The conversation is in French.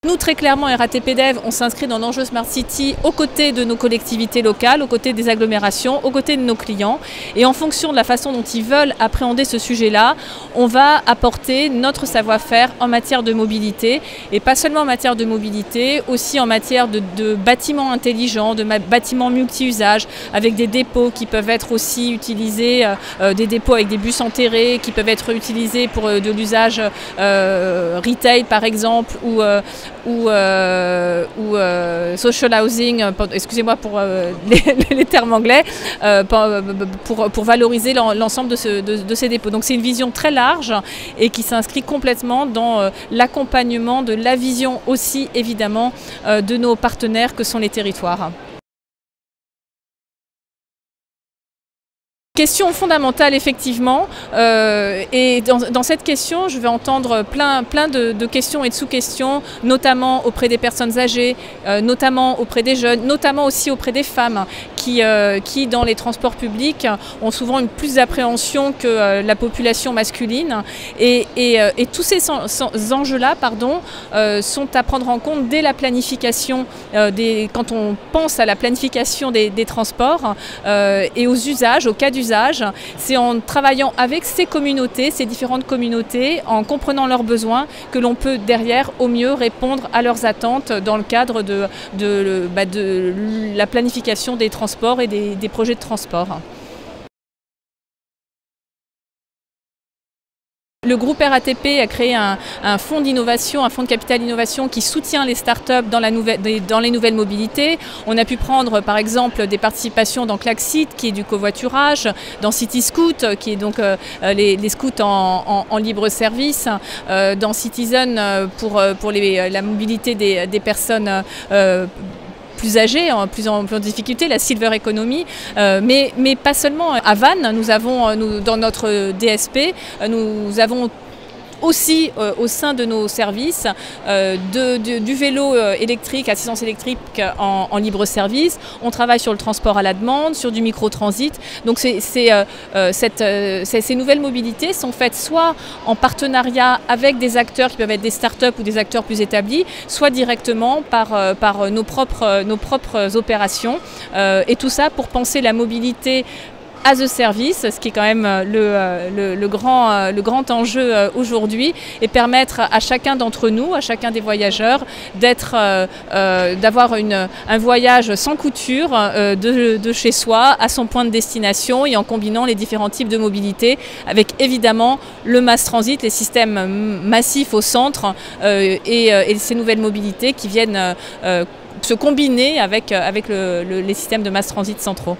Nous, très clairement, RATP Dev, on s'inscrit dans l'enjeu Smart City aux côtés de nos collectivités locales, aux côtés des agglomérations, aux côtés de nos clients. Et en fonction de la façon dont ils veulent appréhender ce sujet-là, on va apporter notre savoir-faire en matière de mobilité. Et pas seulement en matière de mobilité, aussi en matière de bâtiments intelligents, de bâtiments multi-usages, avec des dépôts qui peuvent être aussi utilisés, des dépôts avec des bus enterrés, qui peuvent être utilisés pour de l'usage retail par exemple, ou social housing, excusez-moi pour les termes anglais, pour valoriser l'ensemble de ces dépôts. Donc c'est une vision très large et qui s'inscrit complètement dans l'accompagnement de la vision aussi évidemment de nos partenaires que sont les territoires. Question fondamentale effectivement, et dans cette question je vais entendre plein de questions et de sous-questions, notamment auprès des personnes âgées, notamment auprès des jeunes, notamment aussi auprès des femmes qui dans les transports publics ont souvent une plus d'appréhension que la population masculine, et tous ces enjeux-là sont à prendre en compte dès la planification, quand on pense à la planification des transports et aux usages, aux cas d'usage. C'est en travaillant avec ces communautés, ces différentes communautés, en comprenant leurs besoins, que l'on peut derrière au mieux répondre à leurs attentes dans le cadre de la planification des transports et des projets de transport. Le groupe RATP a créé un fonds d'innovation, un fonds de capital d'innovation qui soutient les startups dans les nouvelles mobilités. On a pu prendre par exemple des participations dans Klaxit, qui est du covoiturage, dans CityScoot, qui est donc les scouts en libre service, dans Citizen pour la mobilité des personnes plus âgés, plus en difficulté, la Silver Economy, mais pas seulement. À Vannes, dans notre DSP, nous avons aussi au sein de nos services du vélo électrique, assistance électrique en libre service. On travaille sur le transport à la demande, sur du micro-transit. Donc ces nouvelles mobilités sont faites soit en partenariat avec des acteurs qui peuvent être des startups ou des acteurs plus établis, soit directement par nos propres opérations. Et tout ça pour penser la mobilité as a service, ce qui est quand même le grand enjeu aujourd'hui, et permettre à chacun d'entre nous, à chacun des voyageurs, d'avoir un voyage sans couture de chez soi à son point de destination, et en combinant les différents types de mobilité, avec évidemment le mass transit, les systèmes massifs au centre, et ces nouvelles mobilités qui viennent se combiner avec les systèmes de mass transit centraux.